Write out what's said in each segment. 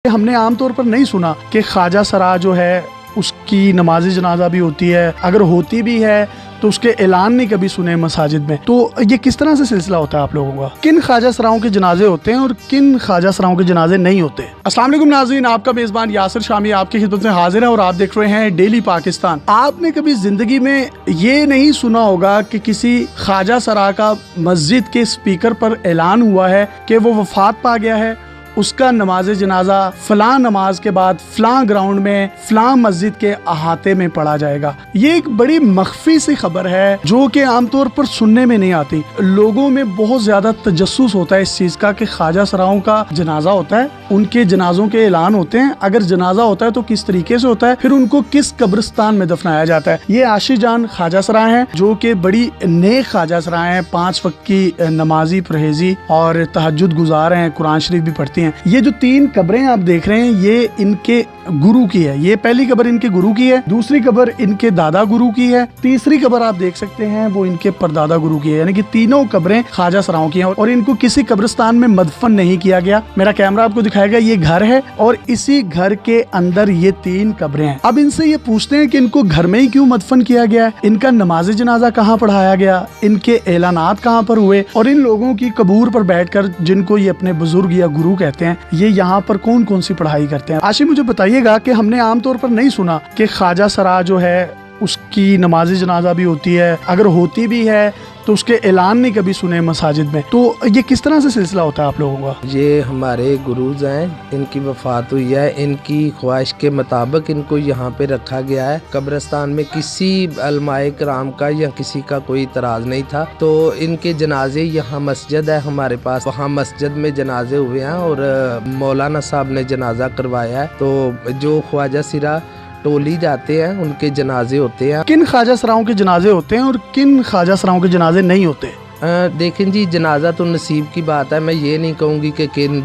हमने आमतौर पर नहीं सुना कि ख्वाजा सरा जो है उसकी नमाज जनाजा भी होती है, अगर होती भी है तो उसके ऐलान नहीं कभी सुने मसाजिद में। तो ये किस तरह से सिलसिला होता है आप लोगों का? किन ख्वाजा सराओं के जनाजे होते हैं और किन ख्वाजा सराओं के जनाजे नहीं होते? अस्सलाम वालेकुम नाज़रीन, आपका मेज़बान यासिर शामी आपकी खिदमत में हाजिर है और आप देख रहे हैं डेली पाकिस्तान। आपने कभी जिंदगी में ये नहीं सुना होगा कि किसी ख्वाजा सरा का मस्जिद के स्पीकर पर ऐलान हुआ है कि वो वफात पा गया है, उसका नमाज जनाजा फलां नमाज के बाद फलां ग्राउंड में फलां मस्जिद के अहाते में पढ़ा जाएगा। ये एक बड़ी मख्फी सी खबर है जो कि आमतौर पर सुनने में नहीं आती। लोगों में बहुत ज्यादा तजस्सुस होता है इस चीज का कि ख्वाजा सराओं का जनाजा होता है, उनके जनाजों के ऐलान होते हैं, अगर जनाजा होता है तो किस तरीके से होता है, फिर उनको किस कब्रिस्तान में दफनाया जाता है। ये आशी जान ख्वाजा सरा हैं जो कि बड़ी नेक ख्वाजा सरा हैं, 5 वक्त की नमाजी परहेजी और तहज्जुद गुजार हैं, कुरान शरीफ भी पढ़ती हैं। ये जो 3 कब्रें आप देख रहे हैं ये इनके गुरु की है। ये पहली कब्र इनके गुरु की है, दूसरी कब्र इनके दादा गुरु की है, तीसरी कब्र आप देख सकते हैं वो इनके परदादा गुरु की है। यानी कि तीनों कब्रें ख्वाजा सराओं की हैं और इनको किसी कब्रिस्तान में मदफन नहीं किया गया। मेरा कैमरा आपको दिखाएगा, ये घर है और इसी घर के अंदर ये 3 कब्रें हैं। अब इनसे ये पूछते हैं कि इनको घर में ही क्यों मदफन किया गया है, इनका नमाज जनाजा कहाँ पढ़ाया गया, इनके ऐलानात कहाँ पर हुए और इन लोगों की कबूर पर बैठकर जिनको ये अपने बुजुर्ग या गुरु कहते हैं ये यहाँ पर कौन कौन सी पढ़ाई करते हैं। आशी मुझे बताइएगा कि हमने आमतौर पर नहीं सुना कि ख्वाजा सरा जो है उसकी नमाज जनाजा भी होती है, अगर होती भी है तो उसके ऐलान नहीं कभी सुने मसाजिद में। तो ये किस तरह से सिलसिला होता है आप लोगों का? ये हमारे गुरुज हैं, इनकी वफात हुई है, इनकी ख्वाहिश के मुताबिक इनको यहाँ पे रखा गया है। कब्रिस्तान में किसी अलमाए कराम का या किसी का कोई इतराज नहीं था, तो इनके जनाजे यहाँ मस्जिद है हमारे पास, वहाँ मस्जिद में जनाजे हुए हैं और मौलाना साहब ने जनाजा करवाया है। तो जो ख्वाजा सिरा टोली जाते हैं उनके जनाजे होते हैं। किन ख्वाजा सराओं के जनाजे होते हैं और किन ख्वाजा सराओं के जनाजे नहीं होते? देखें जी, जनाजा तो नसीब की बात है, मैं ये नहीं कहूँगी कि किन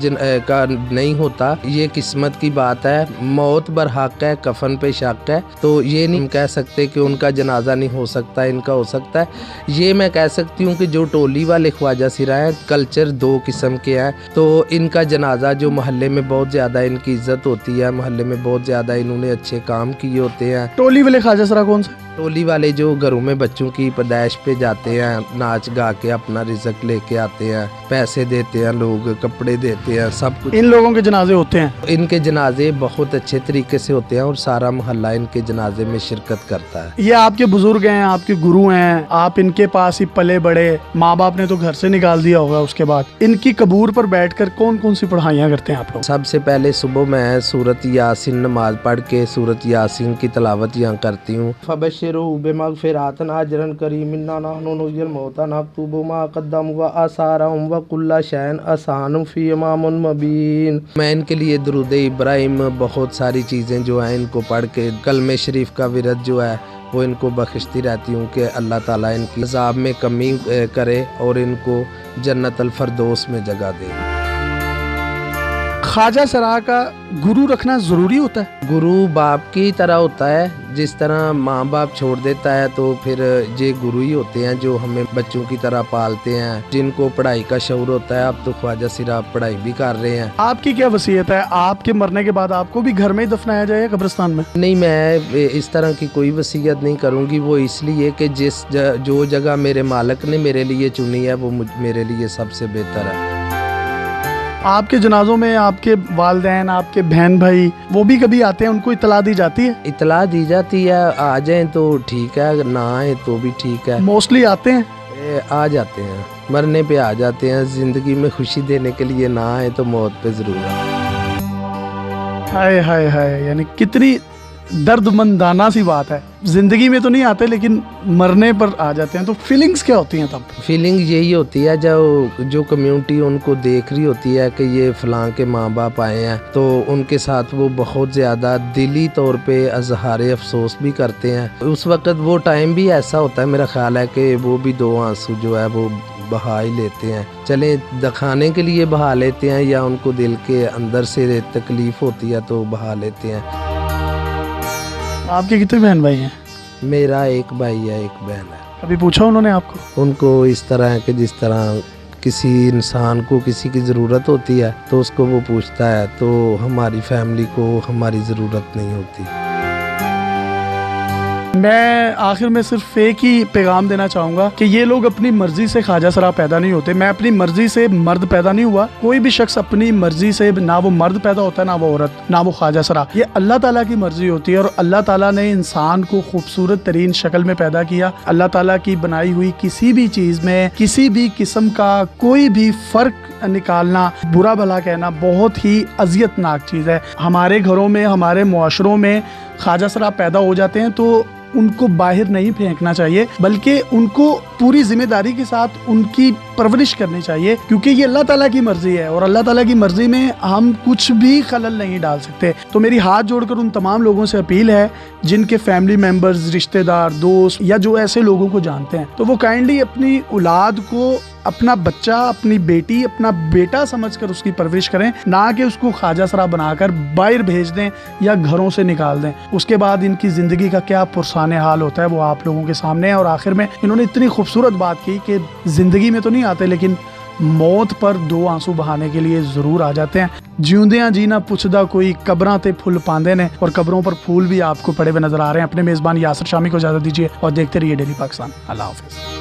का नहीं होता, ये किस्मत की बात है। मौत बरहक है, कफन पे शक है, तो ये नहीं कह सकते कि उनका जनाजा नहीं हो सकता, इनका हो सकता है। ये मैं कह सकती हूँ कि जो टोली वाले ख्वाजा सिरा हैं, कल्चर 2 किस्म के हैं, तो इनका जनाजा जो महल्ले में बहुत ज़्यादा इनकी इज्जत होती है, महल्ले में बहुत ज़्यादा इन्होंने अच्छे काम किए होते हैं। टोली वाले ख्वाजा सरा कौन से? टोली वाले जो घरों में बच्चों की पैदाइश पे जाते हैं, नाच गा के अपना रिज़्क लेके आते हैं, पैसे देते हैं, लोग कपड़े देते हैं, सब कुछ। इन लोगों के जनाजे होते हैं? इनके जनाजे बहुत अच्छे तरीके से होते हैं और सारा मोहल्ला इनके जनाजे में शिरकत करता है। ये आपके बुजुर्ग हैं, आपके गुरु हैं, आप इनके पास ही पले बड़े, माँ बाप ने तो घर से निकाल दिया होगा। उसके बाद इनकी कबूर पर बैठकर कौन कौन सी पढ़ाइयाँ करते हैं आप लोग? सबसे पहले सुबह मैं सूरत यासीन नमाज पढ़ के सूरत यासीन की तलावत यहाँ करती हूँ। बेमगफिरातन अजरन करीमिन्ना नहनु नुज़िल मौता नक्तुबु मा क़द्दमु व आसारहुम व कुल्ला शैइन आसान फी इमामुन मुबीन। मैं इनके लिए दुरूद इब्राहिम, बहुत सारी चीज़ें जो हैं इनको पढ़ के कलमे शरीफ का विरद जो है वो इनको बख्शती रहती हूँ कि अल्लाह ताला इनकी अज़ाब में कमी करे और इनको जन्नत अल फरदौस में जगह दे। ख्वाजा सरा का गुरु रखना जरूरी होता है? गुरु बाप की तरह होता है, जिस तरह माँ बाप छोड़ देता है तो फिर ये गुरु ही होते हैं जो हमें बच्चों की तरह पालते हैं, जिनको पढ़ाई का शौर होता है। अब तो ख्वाजा सिरा पढ़ाई भी कर रहे हैं। आपकी क्या वसीयत है, आपके मरने के बाद आपको भी घर में ही दफनाया जाए कब्रिस्तान में? नहीं, मैं इस तरह की कोई वसीयत नहीं करूँगी। वो इसलिए कि जो जगह मेरे मालिक ने मेरे लिए चुनी है वो मेरे लिए सबसे बेहतर है। आपके जनाजों में आपके वालिदैन, आपके बहन भाई वो भी कभी आते हैं, उनको इतला दी जाती है? इतला दी जाती है, आ जाएं तो ठीक है, अगर ना आए तो भी ठीक है। मोस्टली आते हैं? आ जाते हैं, मरने पे आ जाते हैं, जिंदगी में खुशी देने के लिए ना आए तो मौत पे जरूर आए। हाय हाय हाय, यानी कितनी दर्दमंदाना सी बात है। जिंदगी में तो नहीं आते लेकिन मरने पर आ जाते हैं। तो फीलिंग्स क्या होती हैं तब? फीलिंग यही होती है जो कम्युनिटी उनको देख रही होती है कि ये फलां के माँ बाप आए हैं, तो उनके साथ वो बहुत ज़्यादा दिली तौर पे इज़हार अफसोस भी करते हैं। उस वक्त वो टाइम भी ऐसा होता है, मेरा ख्याल है कि वो भी 2 आंसू जो है वो बहा ही लेते हैं। चले दिखाने के लिए बहा लेते हैं या उनको दिल के अंदर से तकलीफ होती है तो बहा लेते हैं। आपके कितने बहन भाई हैं? मेरा एक भाई है, एक बहन है। कभी पूछा उन्होंने आपको? उनको इस तरह है कि जिस तरह کسی انسان کو کسی کی ضرورت ہوتی ہے تو اس کو وہ پوچھتا ہے، تو ہماری فیملی کو ہماری ضرورت نہیں ہوتی۔ میں آخر میں صرف ایک ہی پیغام دینا چاہوں گا کہ یہ لوگ اپنی مرضی سے خواجہ سرا پیدا نہیں ہوتے۔ میں اپنی مرضی سے مرد پیدا نہیں ہوا، کوئی بھی شخص اپنی مرضی سے نہ وہ مرد پیدا ہوتا ہے، نہ وہ عورت، نہ وہ خواجہ سرا۔ یہ اللہ تعالیٰ کی مرضی ہوتی ہے، اور اللہ تعالیٰ نے انسان کو خوبصورت ترین شکل میں پیدا کیا۔ اللہ تعالیٰ کی بنائی ہوئی کسی بھی چیز میں کسی بھی قسم کا کوئی بھی فرق نکالنا، برا بھلا کہنا بہت ہی اذیت ناک چیز ہے۔ ہمارے گھروں میں، ہمارے معاشروں میں خواجہ سرا پیدا ہو جاتے ہیں تو ان کو باہر نہیں پھینکنا چاہیے، بلکہ ان کو پوری ذمہ داری کے ساتھ ان کی پرورش کرنی چاہیے، کیونکہ یہ اللہ تعالیٰ کی مرضی ہے، اور اللہ تعالیٰ کی مرضی میں ہم کچھ بھی خلل نہیں ڈال سکتے۔ تو میری ہاتھ جوڑ کر ان تمام لوگوں سے اپیل ہے جن کے فیملی ممبرز، رشتہ دار، دوست یا جو ایسے لوگوں کو جانتے ہیں، تو وہ کائنڈلی اپنی اولاد کو اپنا بچہ، اپنی بیٹی، اپنا بیٹا سمجھ کر اس کی پرورش کریں، نہ کہ اس کو خواجہ سرا بنا کر باہر بھیج دیں یا گھروں سے نکال دیں۔ اس کے بعد ان کی زندگی کا کیا پرسان حال ہوتا ہے وہ آپ لوگوں کے سامنے ہے۔ اور آخر میں انہوں نے اتنی خوبصورت بات کی کہ زندگی میں تو نہیں آتے، لیکن موت پر دو آنسو بہانے کے لیے ضرور آ جاتے ہیں۔ جیوندیاں جینا پوچھدا کوئی، قبراں تے پھول پاندے نے، اور قبروں پر پھول بھی آپ کو پڑے ہوئے نظر آ رہے ہیں۔ اپنے میزبان یاسر شامی کو اجازت دیجیے اور دیکھتے رہیے ڈیلی پاکستان۔ اللہ حافظ۔